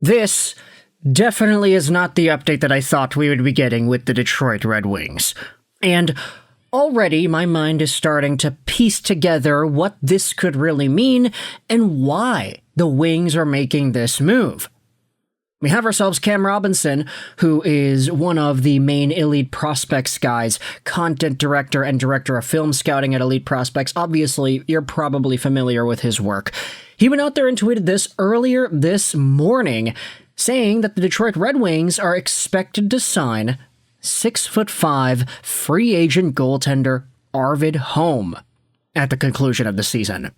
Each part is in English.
This definitely is not the update that I thought we would be getting with the Detroit Red Wings. And already my mind is starting to piece together what this could really mean and why the Wings are making this move. We have ourselves Cam Robinson, who is one of the main Elite Prospects guys, content director and director of film scouting at Elite Prospects. Obviously, you're probably familiar with his work. He went out there and tweeted this earlier this morning, saying that the Detroit Red Wings are expected to sign 6'5" free agent goaltender Arvid Holm at the conclusion of the season.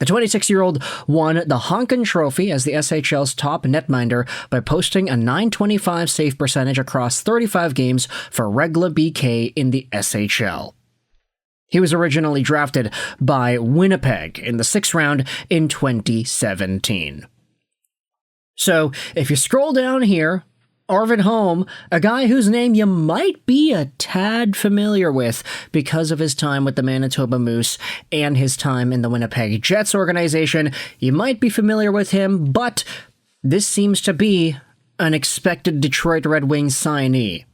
The 26-year-old won the Honkin Trophy as the SHL's top netminder by posting a .925 save percentage across 35 games for Rogle BK in the SHL. He was originally drafted by Winnipeg in the 6th round in 2017. So, if you scroll down here, Arvid Holm, a guy whose name you might be a tad familiar with because of his time with the Manitoba Moose and his time in the Winnipeg Jets organization. You might be familiar with him, but this seems to be an expected Detroit Red Wings signee.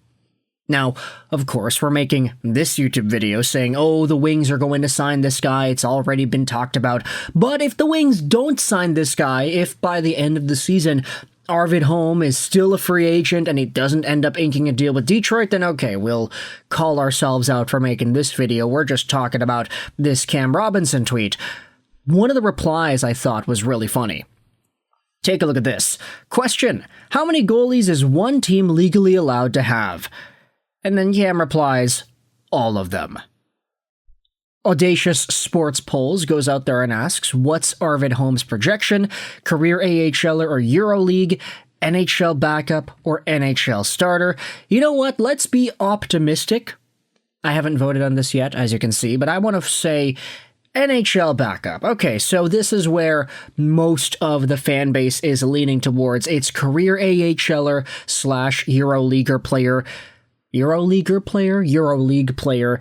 Now, of course, we're making this YouTube video saying, oh, the Wings are going to sign this guy, it's already been talked about. But if the Wings don't sign this guy, if by the end of the season Arvid Holm is still a free agent and he doesn't end up inking a deal with Detroit, then okay, we'll call ourselves out for making this video. We're just talking about this Cam Robinson tweet. One of the replies I thought was really funny. Take a look at this. Question: how many goalies is one team legally allowed to have? And then Cam replies, all of them. Audacious Sports Polls goes out there and asks, what's Arvid Holm's projection? Career AHLer or EuroLeague? NHL backup or NHL starter? You know what? Let's be optimistic. I haven't voted on this yet, as you can see, but I want to say NHL backup. Okay, so this is where most of the fan base is leaning towards. It's career AHLer / EuroLeaguer player. EuroLeague player,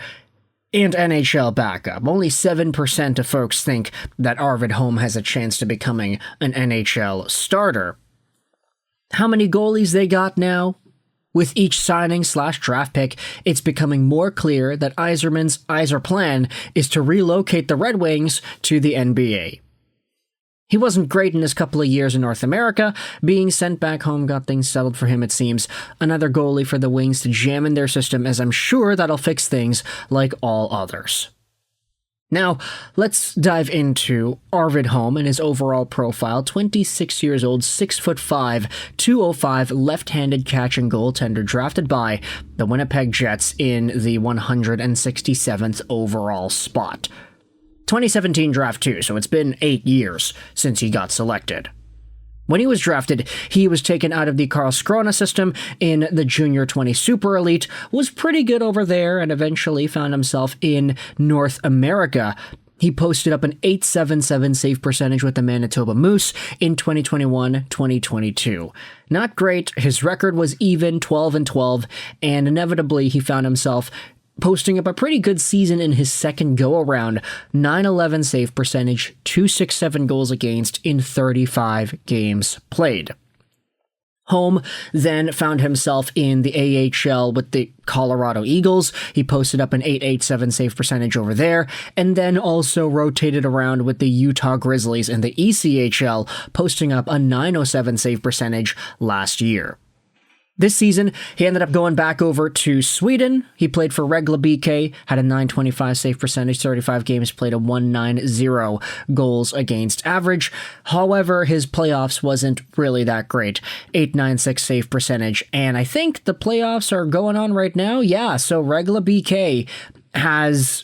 and NHL backup. Only 7% of folks think that Arvid Holm has a chance to becoming an NHL starter. How many goalies they got now? With each signing / draft pick, it's becoming more clear that Yzerman's plan is to relocate the Red Wings to the NBA. He wasn't great in his couple of years in North America. Being sent back home got things settled for him, it seems. Another goalie for the Wings to jam in their system, as I'm sure that'll fix things like all others. Now, let's dive into Arvid Holm and his overall profile. 26 years old, 6'5", 205, left-handed catching goaltender, drafted by the Winnipeg Jets in the 167th overall spot. 2017 draft too, so it's been 8 years since he got selected. When he was drafted, he was taken out of the Karlskrona system in the Junior 20 Super Elite, was pretty good over there, and eventually found himself in North America. He posted up an .877 save percentage with the Manitoba Moose in 2021-2022. Not great, his record was even 12-12, and inevitably he found himself posting up a pretty good season in his second go-around. .911 save percentage, .267 goals against in 35 games played. Holm then found himself in the AHL with the Colorado Eagles. He posted up an .887 save percentage over there, and then also rotated around with the Utah Grizzlies in the ECHL, posting up a .907 save percentage last year. This season, he ended up going back over to Sweden. He played for Rogle BK, had a .925 save percentage, 35 games played, a .190 goals against average. However, his playoffs wasn't really that great. .896 save percentage, and I think the playoffs are going on right now. Yeah, so Rogle BK has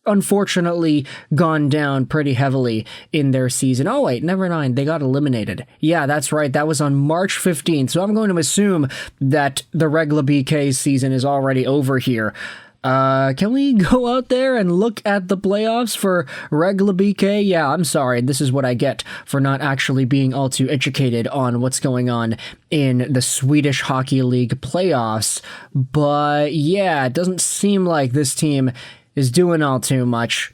unfortunately gone down pretty heavily in their season. Oh wait, never mind, they got eliminated. Yeah, that's right, that was on March 15th, so I'm going to assume that the Rogle BK season is already over here. Can we go out there and look at the playoffs for Rogle BK? Yeah, I'm sorry, this is what I get for not actually being all too educated on what's going on in the Swedish Hockey League playoffs. But yeah, it doesn't seem like this team is doing all too much.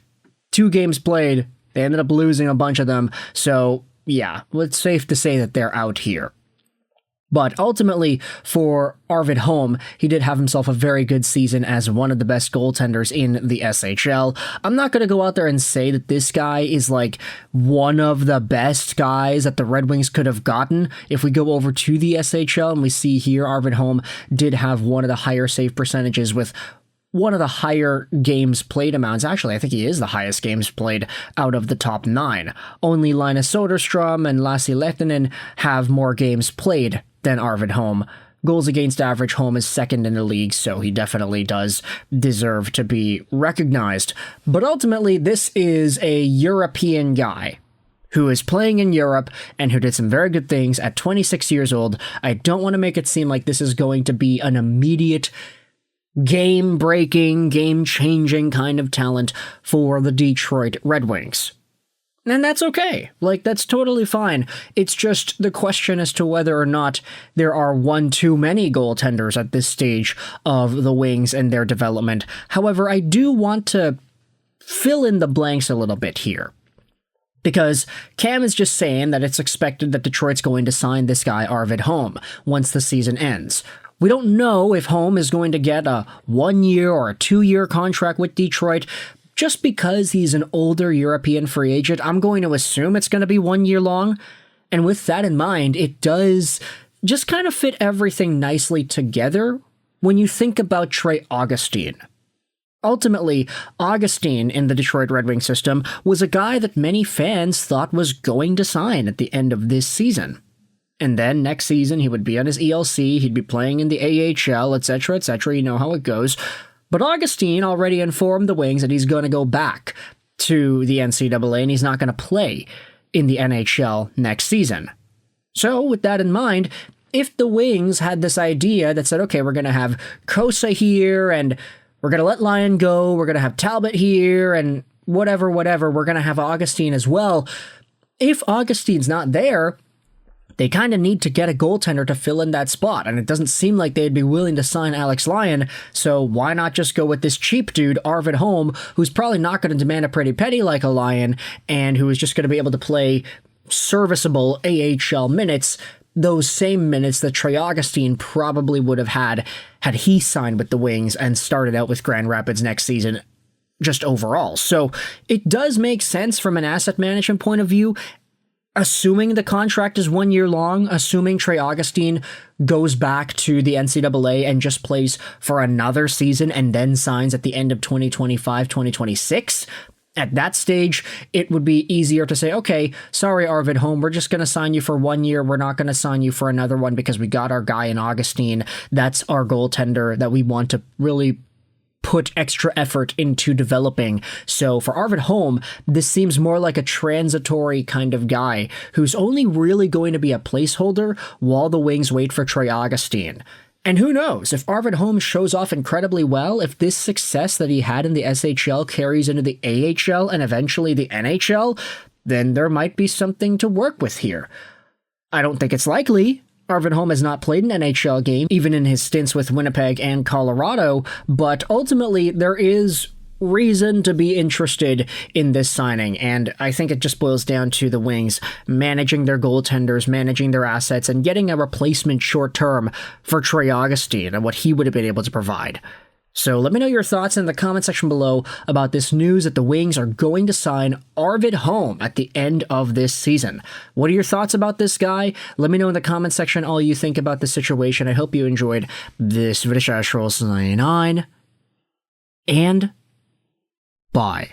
2 games played, they ended up losing a bunch of them, so yeah, it's safe to say that they're out here. But ultimately, for Arvid Holm, he did have himself a very good season as one of the best goaltenders in the SHL. I'm not going to go out there and say that this guy is like one of the best guys that the Red Wings could have gotten. If we go over to the SHL and we see here, Arvid Holm did have one of the higher save percentages with one of the higher games played amounts. Actually, I think he is the highest games played out of the top 9. Only Linus Soderstrom and Lassi Lehtinen have more games played than Arvid Holm. Goals against average, Holm is second in the league, so he definitely does deserve to be recognized. But ultimately, this is a European guy who is playing in Europe and who did some very good things at 26 years old. I don't want to make it seem like this is going to be an immediate game-breaking, game-changing kind of talent for the Detroit Red Wings. And that's okay. Like, that's totally fine. It's just the question as to whether or not there are one too many goaltenders at this stage of the Wings and their development. However, I do want to fill in the blanks a little bit here. Because Cam is just saying that it's expected that Detroit's going to sign this guy, Arvid Holm, once the season ends. We don't know if Holm is going to get a 1-year or a 2-year contract with Detroit. Just because he's an older European free agent, I'm going to assume it's going to be 1 year long. And with that in mind, it does just kind of fit everything nicely together when you think about Trey Augustine. Ultimately, Augustine in the Detroit Red Wings system was a guy that many fans thought was going to sign at the end of this season. And then next season, he would be on his ELC, he'd be playing in the AHL, etc., etc., you know how it goes. But Augustine already informed the Wings that he's going to go back to the NCAA and he's not going to play in the NHL next season. So with that in mind, if the Wings had this idea that said, okay, we're going to have Kosa here and we're going to let Lyon go, we're going to have Talbot here and whatever, we're going to have Augustine as well. If Augustine's not there, they kind of need to get a goaltender to fill in that spot, and it doesn't seem like they'd be willing to sign Alex Lyon, so why not just go with this cheap dude, Arvid Holm, who's probably not going to demand a pretty penny like a Lyon, and who is just going to be able to play serviceable AHL minutes, those same minutes that Trey Augustine probably would have had he signed with the Wings and started out with Grand Rapids next season, just overall. So it does make sense from an asset management point of view. Assuming the contract is 1 year long, assuming Trey Augustine goes back to the NCAA and just plays for another season and then signs at the end of 2025, 2026, at that stage, it would be easier to say, okay, sorry, Arvid Holm, we're just going to sign you for 1 year. We're not going to sign you for another one because we got our guy in Augustine. That's our goaltender that we want to really put extra effort into developing. So for Arvid Holm, this seems more like a transitory kind of guy who's only really going to be a placeholder while the Wings wait for Trey Augustine. And who knows, if Arvid Holm shows off incredibly well, if this success that he had in the SHL carries into the AHL and eventually the NHL, then there might be something to work with here. I don't think it's likely. Arvid Holm has not played an NHL game, even in his stints with Winnipeg and Colorado, but ultimately there is reason to be interested in this signing, and I think it just boils down to the Wings managing their goaltenders, managing their assets, and getting a replacement short-term for Trey Augustine and what he would have been able to provide. So let me know your thoughts in the comment section below about this news that the Wings are going to sign Arvid Holm at the end of this season. What are your thoughts about this guy? Let me know in the comment section all you think about the situation. I hope you enjoyed this video. And bye.